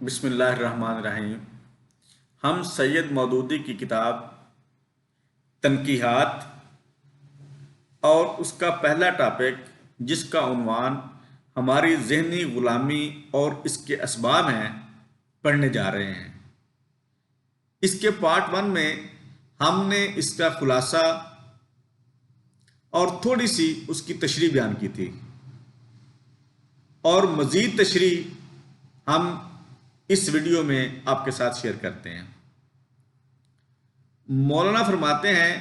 بسم اللہ الرحمن الرحیم۔ ہم سید مودودی کی کتاب تنقیحات اور اس کا پہلا ٹاپک جس کا عنوان ہماری ذہنی غلامی اور اس کے اسباب ہیں پڑھنے جا رہے ہیں۔ اس کے پارٹ 1 میں ہم نے اس کا خلاصہ اور تھوڑی سی اس کی تشریح بیان کی تھی، اور مزید تشریح ہم اس ویڈیو میں آپ کے ساتھ شیئر کرتے ہیں۔ مولانا فرماتے ہیں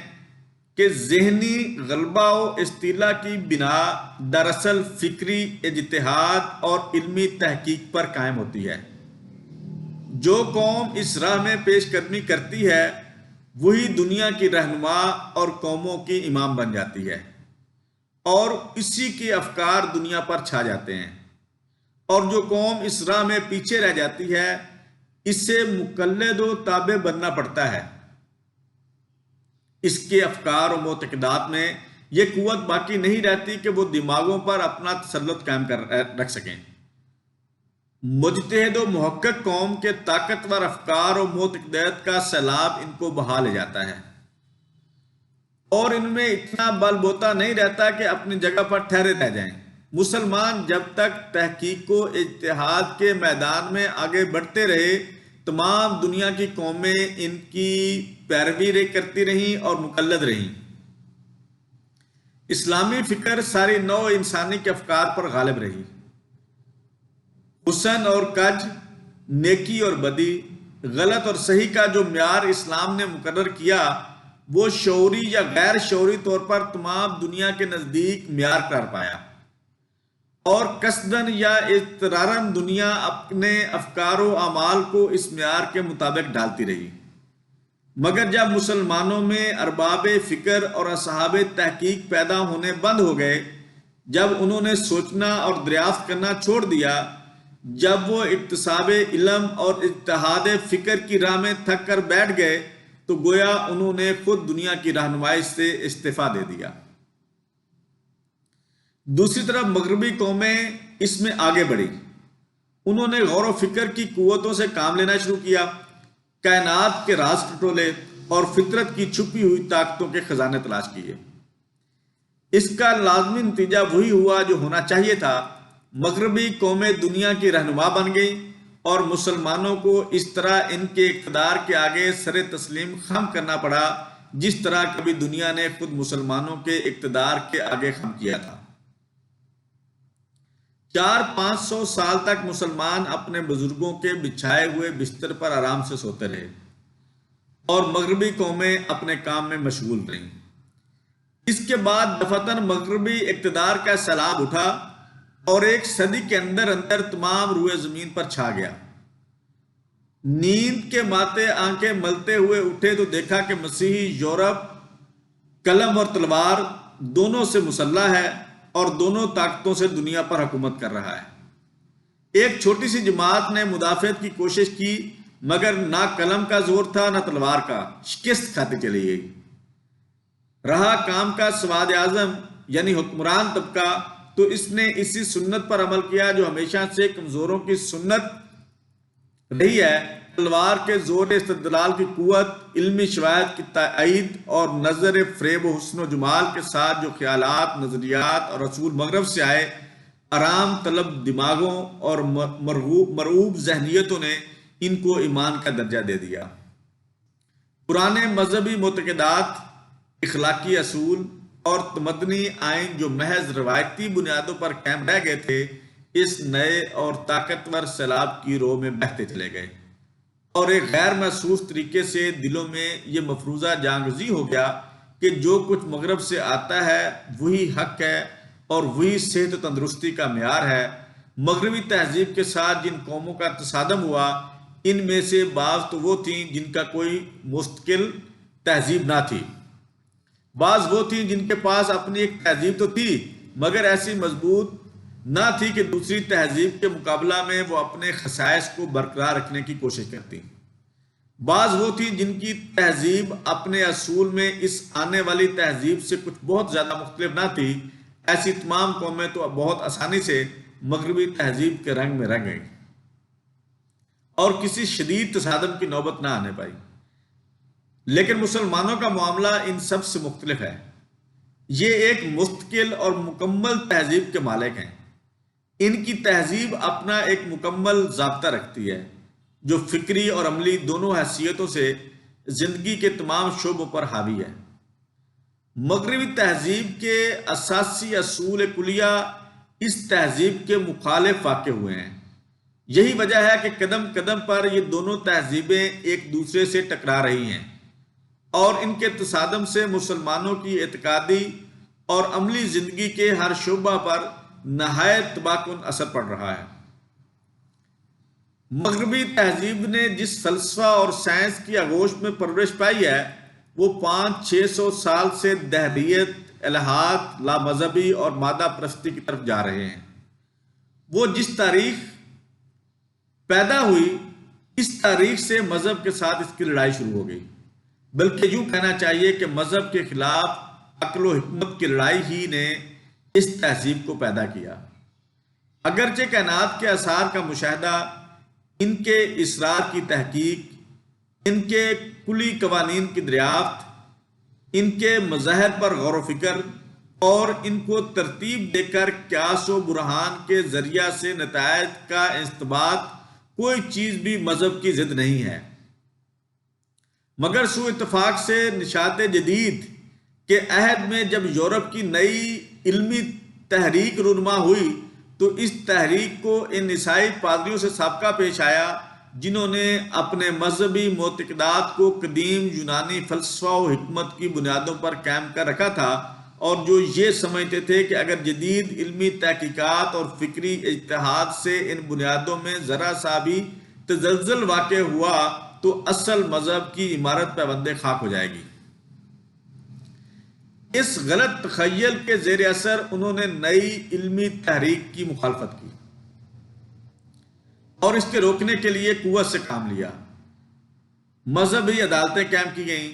کہ ذہنی غلبہ و استیلا کی بنا دراصل فکری اجتہاد اور علمی تحقیق پر قائم ہوتی ہے۔ جو قوم اس راہ میں پیش قدمی کرتی ہے وہی دنیا کی رہنما اور قوموں کی امام بن جاتی ہے، اور اسی کے افکار دنیا پر چھا جاتے ہیں، اور جو قوم اس راہ میں پیچھے رہ جاتی ہے اسے مقلد و تابع بننا پڑتا ہے۔ اس کے افکار و معتقدات میں یہ قوت باقی نہیں رہتی کہ وہ دماغوں پر اپنا تسلط قائم رکھ سکیں۔ مجتہد و محقق قوم کے طاقتور افکار و معتقدات کا سیلاب ان کو بہا لے جاتا ہے، اور ان میں اتنا بل بوتا نہیں رہتا کہ اپنی جگہ پر ٹھہرے رہ جائیں۔ مسلمان جب تک تحقیق و اجتہاد کے میدان میں آگے بڑھتے رہے، تمام دنیا کی قومیں ان کی پیروی کرتی رہیں اور مقلد رہیں۔ اسلامی فکر ساری نوع انسانی کے افکار پر غالب رہی۔ حسن اور کج، نیکی اور بدی، غلط اور صحیح کا جو معیار اسلام نے مقرر کیا وہ شعوری یا غیر شعوری طور پر تمام دنیا کے نزدیک معیار قرار پایا، اور قصداً یا اضطراراً دنیا اپنے افکار و اعمال کو اس معیار کے مطابق ڈالتی رہی۔ مگر جب مسلمانوں میں ارباب فکر اور اصحاب تحقیق پیدا ہونے بند ہو گئے، جب انہوں نے سوچنا اور دریافت کرنا چھوڑ دیا، جب وہ اکتساب علم اور اجتہاد فکر کی راہ میں تھک کر بیٹھ گئے، تو گویا انہوں نے خود دنیا کی رہنمائی سے استعفیٰ دے دیا۔ دوسری طرف مغربی قومیں اس میں آگے بڑھی۔ انہوں نے غور و فکر کی قوتوں سے کام لینا شروع کیا، کائنات کے راز ٹٹولے اور فطرت کی چھپی ہوئی طاقتوں کے خزانے تلاش کیے۔ اس کا لازمی نتیجہ وہی ہوا جو ہونا چاہیے تھا۔ مغربی قومیں دنیا کی رہنما بن گئیں، اور مسلمانوں کو اس طرح ان کے اقتدار کے آگے سر تسلیم خم کرنا پڑا جس طرح کبھی دنیا نے خود مسلمانوں کے اقتدار کے آگے خم کیا تھا۔ 400-500 سال تک مسلمان اپنے بزرگوں کے بچھائے ہوئے بستر پر آرام سے سوتے رہے، اور مغربی قومیں اپنے کام میں مشغول رہیں۔ اس کے بعد دفعتاً مغربی اقتدار کا سیلاب اٹھا اور ایک صدی کے اندر اندر تمام روئے زمین پر چھا گیا۔ نیند کے ماتے آنکھیں ملتے ہوئے اٹھے تو دیکھا کہ مسیحی یورپ قلم اور تلوار دونوں سے مسلح ہے، اور دونوں طاقتوں سے دنیا پر حکومت کر رہا ہے۔ ایک چھوٹی سی جماعت نے مدافعت کی کوشش کی، مگر نہ قلم کا زور تھا نہ تلوار کا، شکست کھاتی چلی گئی۔ رہا کام کا سواد اعظم یعنی حکمران طبقہ، تو اس نے اسی سنت پر عمل کیا جو ہمیشہ سے کمزوروں کی سنت رہی ہے، تلوار کے زور استدلال کی قوت، علمی شواہد کی تائید اور نظر فریب و حسن و جمال کے ساتھ جو خیالات، نظریات اور اصول مغرب سے آئے، آرام طلب دماغوں اور مرعوب ذہنیتوں نے ان کو ایمان کا درجہ دے دیا۔ پرانے مذہبی معتقدات، اخلاقی اصول اور تمدنی آئین جو محض روایتی بنیادوں پر قائم رہ گئے تھے، اس نئے اور طاقتور سیلاب کی رو میں بہتے چلے گئے، اور ایک غیر محسوس طریقے سے دلوں میں یہ مفروضہ جانگزی ہو گیا کہ جو کچھ مغرب سے آتا ہے وہی حق ہے اور وہی صحت و تندرستی کا معیار ہے۔ مغربی تہذیب کے ساتھ جن قوموں کا تصادم ہوا، ان میں سے بعض تو وہ تھیں جن کا کوئی مستقل تہذیب نہ تھی، بعض وہ تھیں جن کے پاس اپنی ایک تہذیب تو تھی مگر ایسی مضبوط نہ تھی کہ دوسری تہذیب کے مقابلہ میں وہ اپنے خصائص کو برقرار رکھنے کی کوشش کرتی، بعض وہ تھی جن کی تہذیب اپنے اصول میں اس آنے والی تہذیب سے کچھ بہت زیادہ مختلف نہ تھی۔ ایسی تمام قومیں تو بہت آسانی سے مغربی تہذیب کے رنگ میں رنگ گئیں، اور کسی شدید تصادم کی نوبت نہ آنے پائی۔ لیکن مسلمانوں کا معاملہ ان سب سے مختلف ہے۔ یہ ایک مستقل اور مکمل تہذیب کے مالک ہیں۔ ان کی تہذیب اپنا ایک مکمل ضابطہ رکھتی ہے جو فکری اور عملی دونوں حیثیتوں سے زندگی کے تمام شعبوں پر حاوی ہے۔ مغربی تہذیب کے اساسی اصول کلیہ اس تہذیب کے مخالف واقع ہوئے ہیں۔ یہی وجہ ہے کہ قدم قدم پر یہ دونوں تہذیبیں ایک دوسرے سے ٹکرا رہی ہیں اور ان کے تصادم سے مسلمانوں کی اعتقادی اور عملی زندگی کے ہر شعبہ پر نہایت تباہ کن اثر پڑ رہا ہے۔ مغربی تہذیب نے جس فلسفہ اور سائنس کی آغوش میں پرورش پائی ہے وہ 500-600 سال سے دہریت، الحاد، لامذہبی اور مادہ پرستی کی طرف جا رہے ہیں۔ وہ جس تاریخ پیدا ہوئی اس تاریخ سے مذہب کے ساتھ اس کی لڑائی شروع ہو گئی، بلکہ یوں کہنا چاہیے کہ مذہب کے خلاف عقل و حکمت کی لڑائی ہی نے اس تہذیب کو پیدا کیا۔ اگرچہ کائنات کے آثار کا مشاہدہ، ان کے اسرار کی تحقیق، ان کے کلی قوانین کی دریافت، ان کے مظاہر پر غور و فکر اور ان کو ترتیب دے کر قیاس و برہان کے ذریعہ سے نتائج کا استنباط کوئی چیز بھی مذہب کی ضد نہیں ہے، مگر سوء اتفاق سے نشاط جدید کے عہد میں جب یورپ کی نئی علمی تحریک رونما ہوئی تو اس تحریک کو ان عیسائی پادریوں سے سابقہ پیش آیا جنہوں نے اپنے مذہبی معتقدات کو قدیم یونانی فلسفہ و حکمت کی بنیادوں پر قائم کر رکھا تھا، اور جو یہ سمجھتے تھے کہ اگر جدید علمی تحقیقات اور فکری اجتہاد سے ان بنیادوں میں ذرا سا بھی تزلزل واقع ہوا تو اصل مذہب کی عمارت پیوند خاک ہو جائے گی۔ اس غلط تخیل کے زیر اثر انہوں نے نئی علمی تحریک کی مخالفت کی اور اس کے روکنے کے لیے قوت سے کام لیا۔ مذہبی عدالتیں قائم کی گئیں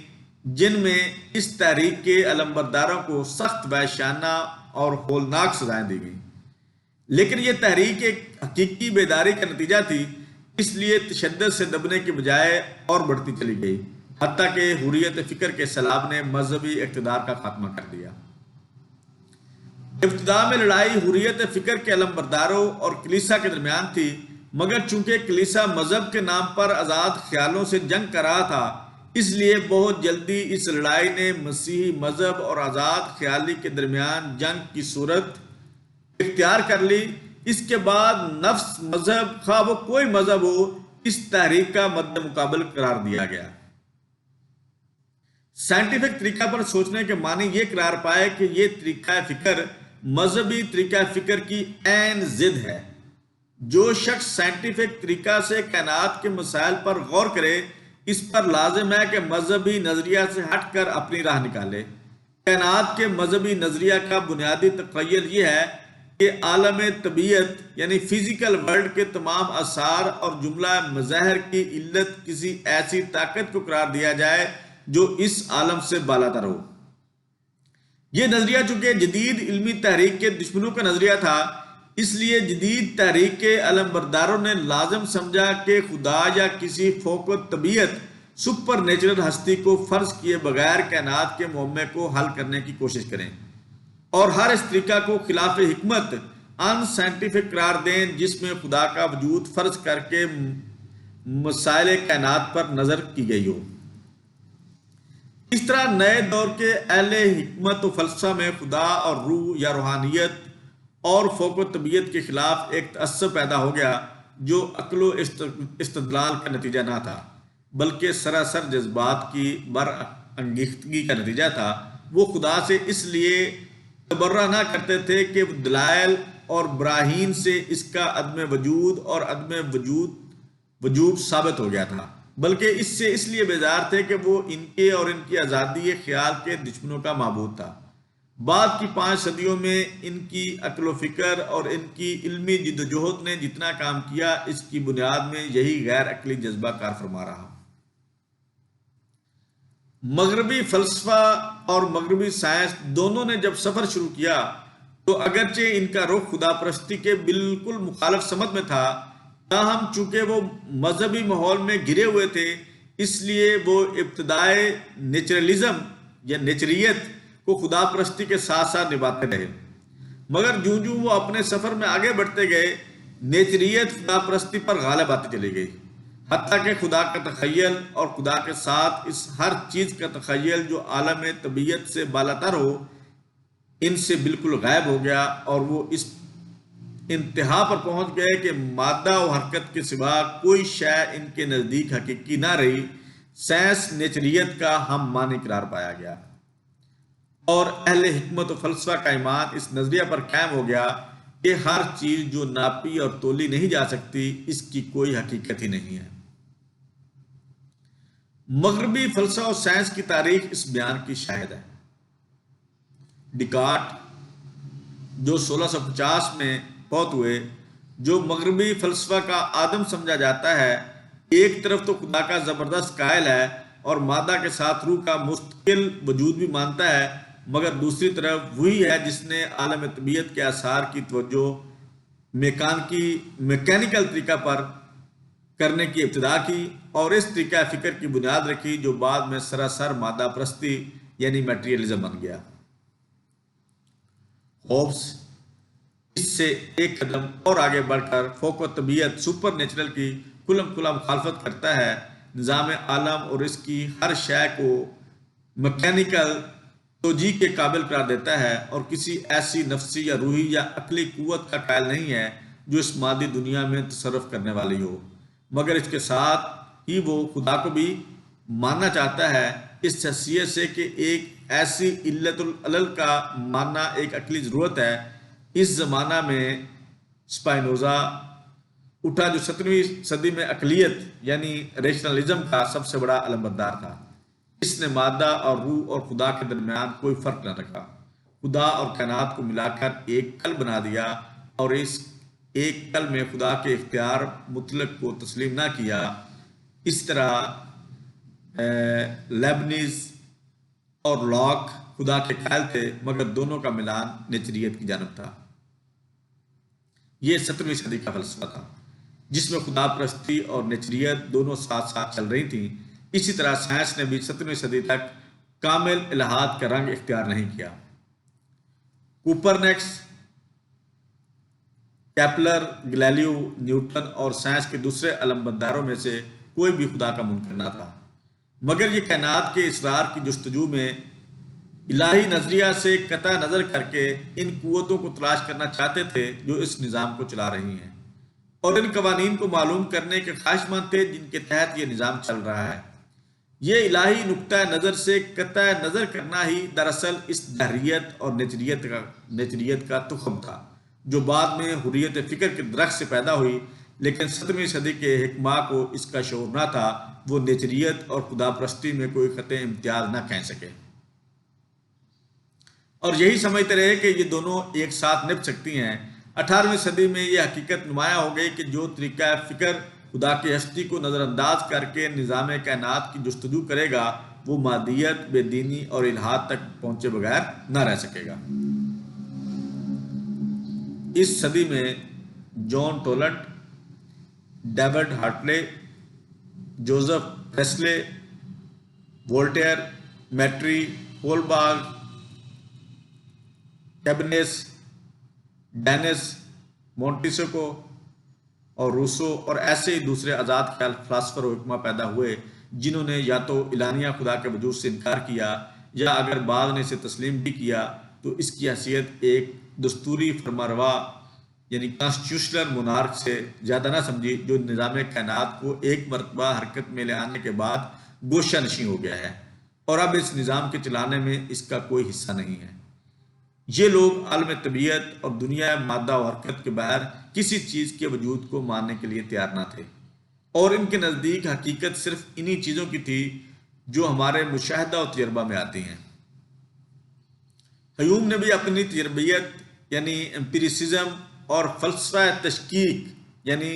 جن میں اس تحریک کے علمبرداروں کو سخت وحشیانہ اور ہولناک سزائیں دی گئیں، لیکن یہ تحریک ایک حقیقی بیداری کا نتیجہ تھی، اس لیے تشدد سے دبنے کے بجائے اور بڑھتی چلی گئی، حتیٰ کہ حریت فکر کے سیلاب نے مذہبی اقتدار کا خاتمہ کر دیا۔ ابتدا میں لڑائی حریت فکر کے علمبرداروں اور کلیسا کے درمیان تھی، مگر چونکہ کلیسا مذہب کے نام پر آزاد خیالوں سے جنگ کر رہا تھا، اس لیے بہت جلدی اس لڑائی نے مسیحی مذہب اور آزاد خیالی کے درمیان جنگ کی صورت اختیار کر لی۔ اس کے بعد نفس مذہب، خواہ وہ کوئی مذہب ہو، اس تحریک کا مد مقابل قرار دیا گیا۔ سائنٹیفک طریقہ پر سوچنے کے معنی یہ قرار پائے کہ یہ طریقہ فکر مذہبی طریقہ فکر کی عین ضد ہے۔ جو شخص سائنٹیفک طریقہ سے کائنات کے مسائل پر غور کرے، اس پر لازم ہے کہ مذہبی نظریہ سے ہٹ کر اپنی راہ نکالے۔ کائنات کے مذہبی نظریہ کا بنیادی تخیل یہ ہے کہ عالم طبیعت یعنی فزیکل ورلڈ کے تمام آثار اور جملہ مظاہر کی علت کسی ایسی طاقت کو قرار دیا جائے جو اس عالم سے بالاتر ہو۔ یہ نظریہ چونکہ جدید علمی تحریک کے دشمنوں کا نظریہ تھا، اس لیے جدید تحریک کے علمبرداروں نے لازم سمجھا کہ خدا یا کسی فوق الطبیعت سپر نیچرل ہستی کو فرض کیے بغیر کائنات کے معمے کو حل کرنے کی کوشش کریں، اور ہر اس طریقہ کو خلاف حکمت ان سائنٹیفک قرار دیں جس میں خدا کا وجود فرض کر کے مسائل کائنات پر نظر کی گئی ہو۔ اس طرح نئے دور کے اہل حکمت و فلسفہ میں خدا اور روح یا روحانیت اور فوق و طبیعت کے خلاف ایک تعصب پیدا ہو گیا جو عقل و استدلال کا نتیجہ نہ تھا بلکہ سراسر جذبات کی برانگیختگی کا نتیجہ تھا۔ وہ خدا سے اس لیے تبرہ نہ کرتے تھے کہ دلائل اور براہین سے اس کا عدم وجود اور عدم وجوب ثابت ہو گیا تھا، بلکہ اس سے اس لیے بیزار تھے کہ وہ ان کے اور ان کی آزادی خیال کے دشمنوں کا معبود تھا۔ بعد کی 5 صدیوں میں ان کی عقل و فکر اور ان کی علمی جدوجہد نے جتنا کام کیا، اس کی بنیاد میں یہی غیر عقلی جذبہ کار فرما رہا۔ مغربی فلسفہ اور مغربی سائنس دونوں نے جب سفر شروع کیا تو اگرچہ ان کا رخ خدا پرستی کے بالکل مخالف سمت میں تھا، تاہم چونکہ وہ مذہبی ماحول میں گرے ہوئے تھے، اس لیے وہ ابتدائے نیچرلزم یا نیچریت کو خدا پرستی کے ساتھ ساتھ نبھاتے رہے، مگر جوں جوں وہ اپنے سفر میں آگے بڑھتے گئے، نیچریت خدا پرستی پر غالب آتی چلی گئی، حتیٰ کہ خدا کا تخیل اور خدا کے ساتھ اس ہر چیز کا تخیل جو عالم طبیعت سے بالاتر ہو، ان سے بالکل غائب ہو گیا، اور وہ اس انتہا پر پہنچ گئے کہ مادہ و حرکت کے سوا کوئی شے ان کے نزدیک حقیقی نہ رہی۔ سائنس نیچریت کا ہم معنی قرار پایا گیا، اور اہل حکمت و فلسفہ کا ایمان اس نظریہ پر قائم ہو گیا کہ ہر چیز جو ناپی اور تولی نہیں جا سکتی، اس کی کوئی حقیقت ہی نہیں ہے۔ مغربی فلسفہ اور سائنس کی تاریخ اس بیان کی شاہد ہے۔ ڈیکارٹ جو 1650 میں فوت ہوئے، جو مغربی فلسفہ کا آدم سمجھا جاتا ہے، ایک طرف تو خدا کا زبردست قائل ہے اور مادہ کے ساتھ روح کا مستقل وجود بھی مانتا ہے، مگر دوسری طرف وہی ہے جس نے عالم طبیعت کے آثار کی توجہ میکینیکل طریقہ پر کرنے کی ابتدا کی، اور اس طریقہ فکر کی بنیاد رکھی جو بعد میں سراسر مادہ پرستی یعنی میٹریلزم بن گیا۔ ہوبس اس سے ایک قدم اور آگے بڑھ کر فوق و طبیعت سپر نیچرل کی کھلم کھلا مخالفت کرتا ہے، نظام عالم اور اس کی ہر شے کو میکینیکل توجیہ کے قابل قرار دیتا ہے، اور کسی ایسی نفسی یا روحی یا عقلی قوت کا قائل نہیں ہے جو اس مادی دنیا میں تصرف کرنے والی ہو، مگر اس کے ساتھ ہی وہ خدا کو بھی ماننا چاہتا ہے، اس حیثیت سے کہ ایک ایسی علت العلل کا ماننا ایک عقلی ضرورت ہے۔ اس زمانہ میں سپائنوزا اٹھا جو 17ویں صدی میں عقلیت یعنی ریشنلزم کا سب سے بڑا علمبردار تھا۔ اس نے مادہ اور روح اور خدا کے درمیان کوئی فرق نہ رکھا، خدا اور کائنات کو ملا کر ایک کل بنا دیا، اور اس ایک کل میں خدا کے اختیار مطلق کو تسلیم نہ کیا۔ اس طرح لیبنیز اور لاک خدا کے قائل تھے، مگر دونوں کا ملان نیچریت کی جانب تھا۔ یہ 17ویں صدی کا فلسفہ تھا جس میں خدا پرستی اور نیچریت دونوں ساتھ ساتھ چل رہی تھیں۔ اسی طرح سائنس نے بھی 17ویں صدی تک کامل الحاد کا رنگ اختیار نہیں کیا۔ کوپرنکس، کیپلر، گلیلیو، نیوٹن اور سائنس کے دوسرے علمبرداروں میں سے کوئی بھی خدا کا منکر نہ تھا، مگر یہ کائنات کے اسرار کی جستجو میں الہی نظریہ سے قطع نظر کر کے ان قوتوں کو تلاش کرنا چاہتے تھے جو اس نظام کو چلا رہی ہیں، اور ان قوانین کو معلوم کرنے کے خواہشمند تھے جن کے تحت یہ نظام چل رہا ہے۔ یہ الہی نقطہ نظر سے قطع نظر کرنا ہی دراصل اس دہریت اور نیچریت کا تخم تھا، جو بعد میں حریت فکر کے درخت سے پیدا ہوئی، لیکن 17ویں صدی کے حکماء کو اس کا شعور نہ تھا، وہ نیچریت اور خدا پرستی میں کوئی خط امتیاز نہ کہہ سکے، اور یہی سمجھتے رہے کہ یہ دونوں ایک ساتھ نبھ سکتی ہیں۔ 18ویں صدی میں یہ حقیقت نمایاں ہو گئی کہ جو طریقہ فکر خدا کی ہستی کو نظر انداز کر کے نظام کائنات کی جستجو کرے گا، وہ مادیت، بے دینی اور الحاد تک پہنچے بغیر نہ رہ سکے گا۔ اس صدی میں جان ٹولنٹ، David Hartley, Joseph Presley, وولٹیر، میٹری، ہولباگ، cabins, Dennis, مونٹیسکو اور روسو اور ایسے ہی دوسرے آزاد خیال فلاسفر و حکماء پیدا ہوئے جنہوں نے یا تو اعلانیہ خدا کے وجود سے انکار کیا، یا اگر بعض نے اسے تسلیم بھی کیا تو اس کی حیثیت ایک دستوری فرمانروا یعنی کانسٹیٹیوشنل مونارک سے زیادہ نہ سمجھی، جو نظام کائنات کو ایک مرتبہ حرکت میں لے آنے کے بعد گوشہ نشین ہو گیا ہے، اور اب اس نظام کے چلانے میں اس کا کوئی حصہ نہیں ہے۔ یہ لوگ عالم طبیعت اور دنیا مادہ و حرکت کے بغیر کسی چیز کے وجود کو ماننے کے لیے تیار نہ تھے، اور ان کے نزدیک حقیقت صرف انہی چیزوں کی تھی جو ہمارے مشاہدہ و تجربہ میں آتی ہیں۔ ہیوم نے بھی اپنی تجربیت یعنی امپیریسزم اور فلسفہ تشکیک یعنی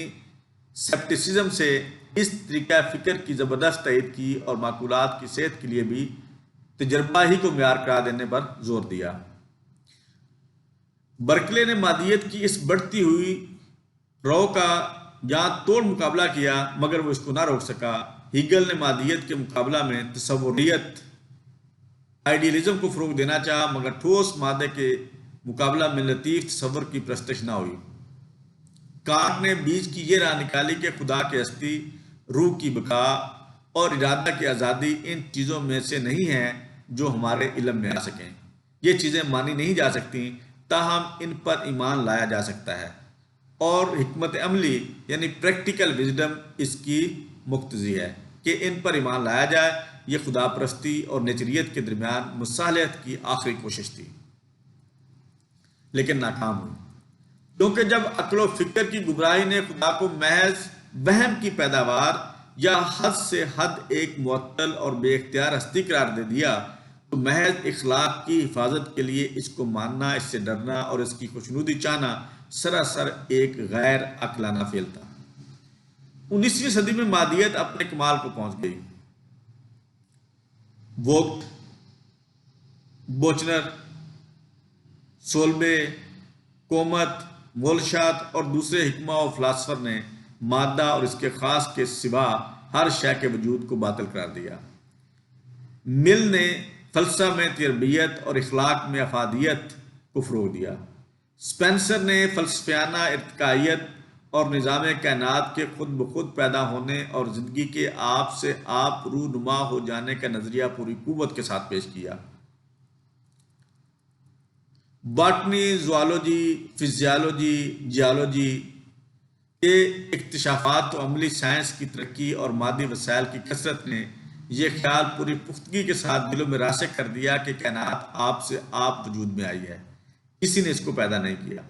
سیپٹیسزم سے اس طریقہ فکر کی زبردست تائید کی، اور معقولات کی صحت کے لیے بھی تجربہ ہی کو معیار قرار دینے پر زور دیا۔ برکلے نے مادیت کی اس بڑھتی ہوئی رو کا جہاں توڑ مقابلہ کیا مگر وہ اس کو نہ روک سکا۔ ہیگل نے مادیت کے مقابلہ میں تصوریت آئیڈیلزم کو فروغ دینا چاہا مگر ٹھوس مادے کے مقابلہ میں لطیف تصور کی پرستش نہ ہوئی۔ کانٹ نے بیچ کی یہ راہ نکالی کہ خدا کی ہستی، روح کی بقا اور ارادہ کی آزادی ان چیزوں میں سے نہیں ہیں جو ہمارے علم میں آ سکیں۔ یہ چیزیں مانی نہیں جا سکتی، تاہم ان پر ایمان لایا جا سکتا ہے، اور حکمت عملی یعنی پریکٹیکل وزڈم اس کی مقتضی ہے کہ ان پر ایمان لایا جائے۔ یہ خدا پرستی اور نیچریت کے درمیان مصالحت کی آخری کوشش تھی، لیکن ناکام ہوئی، کیونکہ جب عقل و فکر کی گمراہی نے خدا کو محض وہم کی پیداوار یا حد سے حد ایک معطل اور بے اختیار ہستی قرار دے دیا، تو محض اخلاق کی حفاظت کے لیے اس کو ماننا، اس سے ڈرنا اور اس کی خوشنودی چاہنا سراسر ایک غیر عقلانہ فعل تھا۔ 19ویں صدی میں مادیت اپنے کمال کو پہنچ گئی۔ ووگٹ، بوچنر، سولبے، کومت، مولشات اور دوسرے حکمہ و فلاسفر نے مادہ اور اس کے خاص کے سوا ہر شے کے وجود کو باطل قرار دیا۔ مل نے فلسفہ میں تربیت اور اخلاق میں افادیت کو فروغ دیا۔ سپینسر نے فلسفیانہ ارتقائیت اور نظام کائنات کے خود بخود پیدا ہونے اور زندگی کے آپ سے آپ رونما ہو جانے کا نظریہ پوری قوت کے ساتھ پیش کیا۔ باٹنی، زوالوجی، فزیالوجی، جیالوجی کے اکتشافات و عملی سائنس کی ترقی اور مادی وسائل کی کثرت نے یہ خیال پوری پختگی کے ساتھ دلوں میں راسخ کر دیا کہ کائنات آپ سے آپ وجود میں آئی ہے، کسی نے اس کو پیدا نہیں کیا،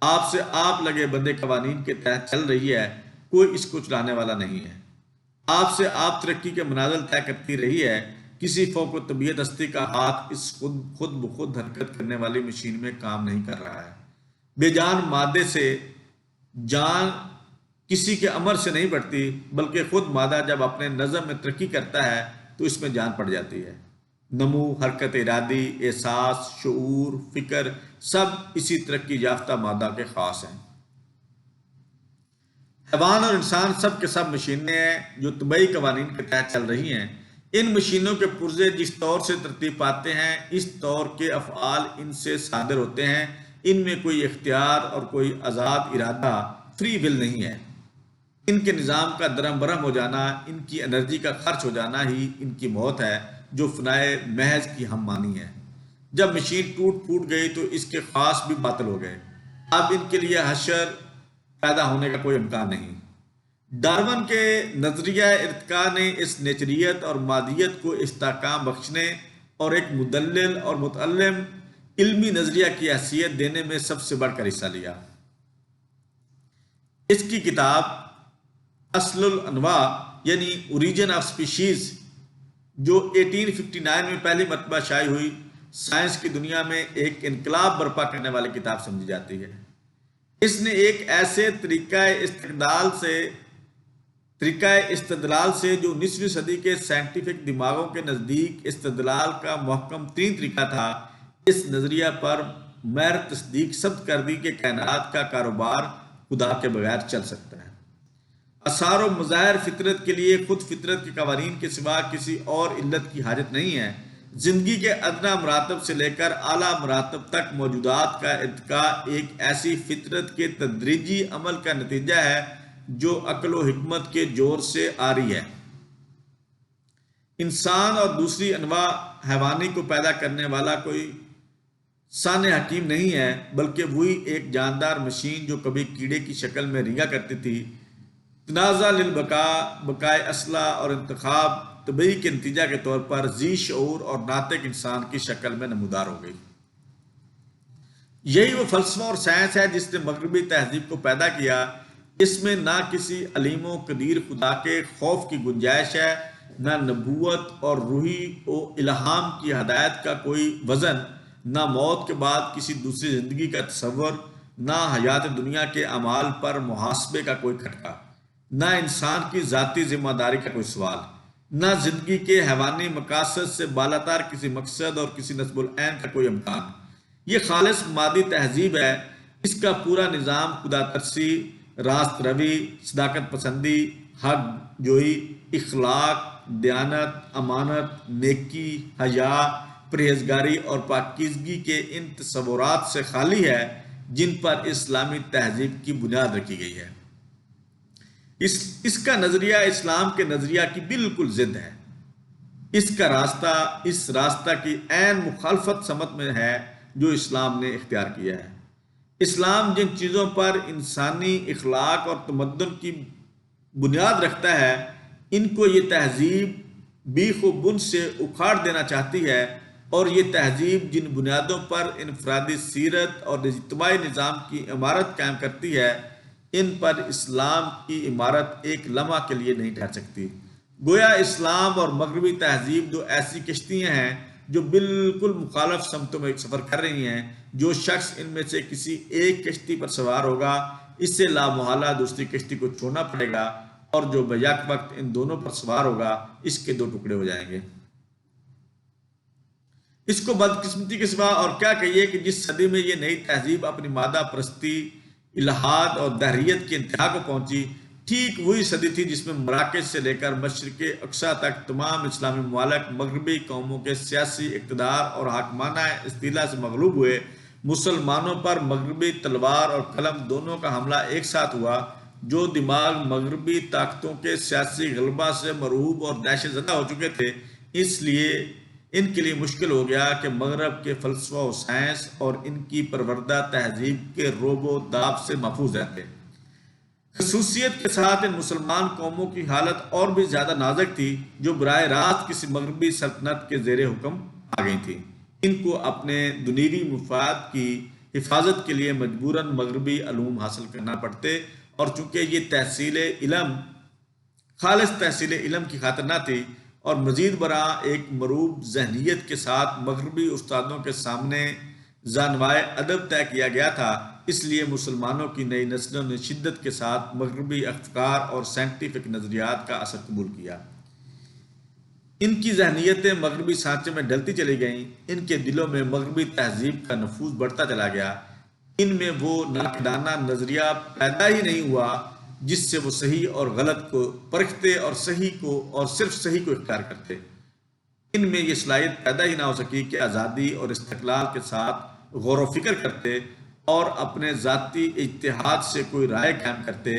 آپ سے آپ لگے بندے قوانین کے تحت چل رہی ہے، کوئی اس کو چلانے والا نہیں ہے، آپ سے آپ ترقی کے منازل طے کرتی رہی ہے، کسی فوق و طبیعت ہستی کا ہاتھ اس خود بخود حرکت کرنے والی مشین میں کام نہیں کر رہا ہے۔ بے جان مادے سے جان کسی کے امر سے نہیں بڑھتی، بلکہ خود مادہ جب اپنے نظم میں ترقی کرتا ہے تو اس میں جان پڑ جاتی ہے۔ نمو، حرکت ارادی، احساس، شعور، فکر سب اسی ترقی یافتہ مادہ کے خاص ہیں۔ حیوان اور انسان سب کے سب مشینیں ہیں جو طبعی قوانین کے تحت چل رہی ہیں۔ ان مشینوں کے پرزے جس طور سے ترتیب پاتے ہیں، اس طور کے افعال ان سے صادر ہوتے ہیں۔ ان میں کوئی اختیار اور کوئی آزاد ارادہ، فری ول نہیں ہے۔ ان کے نظام کا درم برہم ہو جانا، ان کی انرجی کا خرچ ہو جانا ہی ان کی موت ہے، جو فنائے محض کی ہم مانی ہے۔ جب مشین ٹوٹ پھوٹ گئی تو اس کے خاص بھی باطل ہو گئے، اب ان کے لیے حشر پیدا ہونے کا کوئی امکان نہیں۔ ڈارون کے نظریہ ارتقاء نے اس نیچریت اور مادیت کو استحکام بخشنے اور ایک مدلل اور متعلم علمی نظریہ کی حیثیت دینے میں سب سے بڑھ کر حصہ لیا۔ اس کی کتاب اصل الانواع یعنی اوریجن آف سپیشیز، جو 1859 میں پہلی مرتبہ شائع ہوئی، سائنس کی دنیا میں ایک انقلاب برپا کرنے والی کتاب سمجھی جاتی ہے۔ اس نے ایک ایسے طریقہ استدلال سے جو 19ویں صدی کے سائنٹیفک دماغوں کے نزدیک استدلال کا محکم ترین طریقہ تھا، اس نظریہ پر مہر تصدیق ثبت کر دی کہ کائنات کا کاروبار خدا کے بغیر چل سکتا ہے۔ آثار و مظاہر فطرت کے لیے خود فطرت کے قوانین کے سوا کسی اور علت کی حاجت نہیں ہے۔ زندگی کے ادنا مراتب سے لے کر اعلیٰ مراتب تک موجودات کا ارتقاء ایک ایسی فطرت کے تدریجی عمل کا نتیجہ ہے جو عقل و حکمت کے زور سے آ رہی ہے۔ انسان اور دوسری انواع حیوانی کو پیدا کرنے والا کوئی سانع حکیم نہیں ہے، بلکہ وہی ایک جاندار مشین جو کبھی کیڑے کی شکل میں رینگا کرتی تھی، تنازع للبقاء، بقائے اصلہ اور انتخاب طبعی کے نتیجہ کے طور پر ذی شعور اور ناطق انسان کی شکل میں نمودار ہو گئی۔ یہی وہ فلسفہ اور سائنس ہے جس نے مغربی تہذیب کو پیدا کیا۔ اس میں نہ کسی علیم و قدیر خدا کے خوف کی گنجائش ہے، نہ نبوت اور روحی و الہام کی ہدایت کا کوئی وزن، نہ موت کے بعد کسی دوسری زندگی کا تصور، نہ حیات دنیا کے اعمال پر محاسبے کا کوئی کھٹکا، نہ انسان کی ذاتی ذمہ داری کا کوئی سوال، نہ زندگی کے حیوانی مقاصد سے بالاتر کسی مقصد اور کسی نصب العین کا کوئی امکان۔ یہ خالص مادی تہذیب ہے، اس کا پورا نظام خدا ترسی، راست روی، صداقت پسندی، حق جوئی، اخلاق، دیانت، امانت، نیکی، حیا، پرہیزگاری اور پاکیزگی کے ان تصورات سے خالی ہے جن پر اسلامی تہذیب کی بنیاد رکھی گئی ہے۔ اس کا نظریہ اسلام کے نظریہ کی بالکل ضد ہے۔ اس راستہ کی عین مخالفت سمت میں ہے جو اسلام نے اختیار کیا ہے۔ اسلام جن چیزوں پر انسانی اخلاق اور تمدن کی بنیاد رکھتا ہے، ان کو یہ تہذیب بیخ و بن سے اکھاڑ دینا چاہتی ہے، اور یہ تہذیب جن بنیادوں پر انفرادی سیرت اور اجتماعی نظام کی عمارت قائم کرتی ہے، ان پر اسلام کی عمارت ایک لمحہ کے لیے نہیں ٹھہر سکتی۔ گویا اسلام اور مغربی تہذیب دو ایسی کشتیاں ہیں جو بالکل مخالف سمتوں میں سفر کر رہی ہیں۔ جو شخص ان میں سے کسی ایک کشتی پر سوار ہوگا، اس سے لامحالہ دوسری کشتی کو چھوڑنا پڑے گا، اور جو بیک وقت ان دونوں پر سوار ہوگا اس کے دو ٹکڑے ہو جائیں گے۔ اس کو بدقسمتی کے سوا اور کیا کہیے کہ جس صدی میں یہ نئی تہذیب اپنی مادہ پرستی، الحاد اور دہریت کی انتہا کو پہنچی، ٹھیک وہی صدی تھی جس میں مراکش سے لے کر مشرق اقصی تک تمام اسلامی ممالک مغربی قوموں کے سیاسی اقتدار اور حاکمانہ استیلا سے مغلوب ہوئے۔ مسلمانوں پر مغربی تلوار اور قلم دونوں کا حملہ ایک ساتھ ہوا۔ جو دماغ مغربی طاقتوں کے سیاسی غلبہ سے مرعوب اور دہشت زدہ ہو چکے تھے، ان کے لیے مشکل ہو گیا کہ مغرب کے فلسفہ و سائنس اور ان کی پروردہ تہذیب کے روب و داب سے محفوظ رہتے۔ خصوصیت کے ساتھ ان مسلمان قوموں کی حالت اور بھی زیادہ نازک تھی جو براہ راست کسی مغربی سلطنت کے زیر حکم آ گئی تھی۔ ان کو اپنے دنیوی مفاد کی حفاظت کے لیے مجبوراً مغربی علوم حاصل کرنا پڑتے، اور چونکہ یہ خالص تحصیل علم کی خاطر نہ تھی، اور مزید برآں ایک مروب ذہنیت کے ساتھ مغربی استادوں کے سامنے زانوائے ادب طے کیا گیا تھا، اس لیے مسلمانوں کی نئی نسلوں نے شدت کے ساتھ مغربی افکار اور سائنٹیفک نظریات کا اثر قبول کیا۔ ان کی ذہنیتیں مغربی سانچے میں ڈلتی چلی گئیں، ان کے دلوں میں مغربی تہذیب کا نفوذ بڑھتا چلا گیا۔ ان میں وہ ناقدانہ نظریہ پیدا ہی نہیں ہوا جس سے وہ صحیح اور غلط کو پرکھتے اور صرف صحیح کو اختیار کرتے۔ ان میں یہ صلاحیت پیدا ہی نہ ہو سکی کہ آزادی اور استقلال کے ساتھ غور و فکر کرتے اور اپنے ذاتی اجتہاد سے کوئی رائے قائم کرتے۔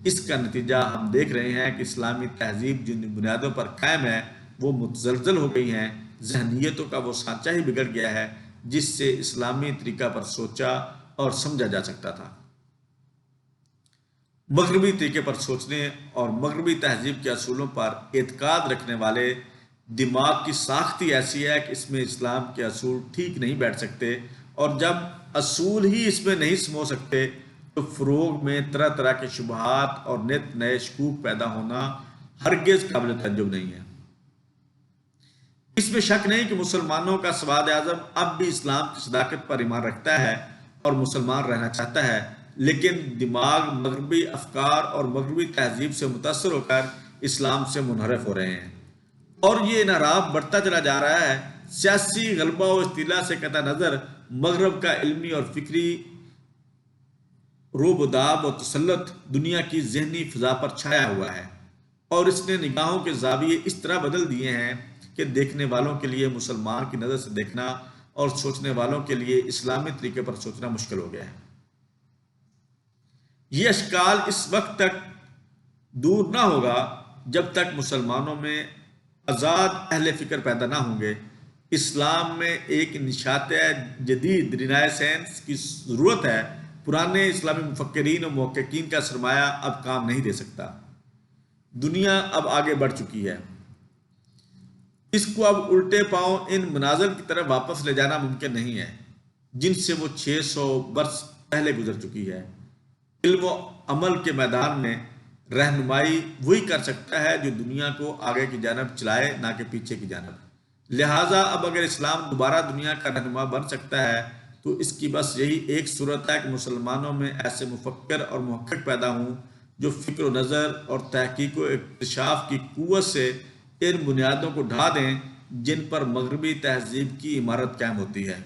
اس کا نتیجہ ہم دیکھ رہے ہیں کہ اسلامی تہذیب جن بنیادوں پر قائم ہے وہ متزلزل ہو گئی ہیں۔ ذہنیتوں کا وہ سانچہ ہی بگڑ گیا ہے جس سے اسلامی طریقہ پر سوچا اور سمجھا جا سکتا تھا۔ مغربی طریقے پر سوچنے اور مغربی تہذیب کے اصولوں پر اعتقاد رکھنے والے دماغ کی ساختی ایسی ہے کہ اس میں اسلام کے اصول ٹھیک نہیں بیٹھ سکتے، اور جب اصول ہی اس میں نہیں سمو سکتے تو فروغ میں طرح طرح کے شبہات اور نت نئے شکوک پیدا ہونا ہرگز قابل تعجب نہیں ہے۔ اس میں شک نہیں کہ مسلمانوں کا سواد اعظم اب بھی اسلام کی صداقت پر ایمان رکھتا ہے اور مسلمان رہنا چاہتا ہے، لیکن دماغ مغربی افکار اور مغربی تہذیب سے متاثر ہو کر اسلام سے منحرف ہو رہے ہیں، اور یہ انحراف بڑھتا چلا جا رہا ہے۔ سیاسی غلبہ و استیلا سے قطع نظر مغرب کا علمی اور فکری روب و داب و تسلط دنیا کی ذہنی فضا پر چھایا ہوا ہے، اور اس نے نگاہوں کے زاویے اس طرح بدل دیے ہیں کہ دیکھنے والوں کے لیے مسلمان کی نظر سے دیکھنا اور سوچنے والوں کے لیے اسلامی طریقے پر سوچنا مشکل ہو گیا ہے۔ یہ اشکال اس وقت تک دور نہ ہوگا جب تک مسلمانوں میں آزاد اہل فکر پیدا نہ ہوں گے۔ اسلام میں ایک نشاط جدید رینیسانس کی ضرورت ہے۔ پرانے اسلامی مفکرین اور محققین کا سرمایہ اب کام نہیں دے سکتا۔ دنیا اب آگے بڑھ چکی ہے، اس کو اب الٹے پاؤں ان مناظر کی طرف واپس لے جانا ممکن نہیں ہے جن سے وہ 600 برس پہلے گزر چکی ہے۔ علم و عمل کے میدان میں رہنمائی وہی کر سکتا ہے جو دنیا کو آگے کی جانب چلائے، نہ کہ پیچھے کی جانب۔ لہٰذا اب اگر اسلام دوبارہ دنیا کا رہنما بن سکتا ہے تو اس کی بس یہی ایک صورت ہے کہ مسلمانوں میں ایسے مفکر اور محقق پیدا ہوں جو فکر و نظر اور تحقیق و اکتشاف کی قوت سے ان بنیادوں کو ڈھا دیں جن پر مغربی تہذیب کی عمارت قائم ہوتی ہے۔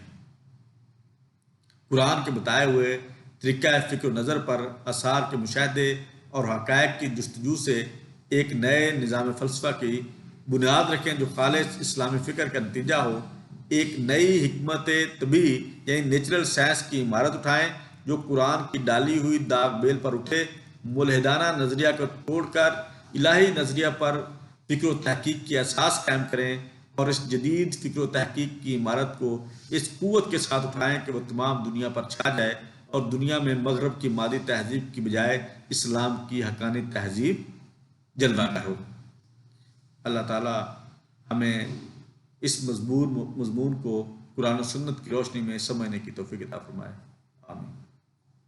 قرآن کے بتائے ہوئے طریقہ فکر و نظر پر آثار کے مشاہدے اور حقائق کی جستجو سے ایک نئے نظام فلسفہ کی بنیاد رکھیں جو خالص اسلامی فکر کا نتیجہ ہو، ایک نئی حکمت طبی یعنی نیچرل سائنس کی عمارت اٹھائیں جو قرآن کی ڈالی ہوئی داغ بیل پر اٹھے، ملحدانہ نظریہ کو توڑ کر الہی نظریہ پر فکر و تحقیق کی اساس قائم کریں، اور اس جدید فکر و تحقیق کی عمارت کو اس قوت کے ساتھ اٹھائیں کہ وہ تمام دنیا پر چھا جائے اور دنیا میں مغرب کی مادی تہذیب کی بجائے اسلام کی حقانی تہذیب جلوہ گر ہو۔ اللہ تعالیٰ ہمیں اس مضمون کو قرآن و سنت کی روشنی میں سمجھنے کی توفیق عطا فرمائے، آمین۔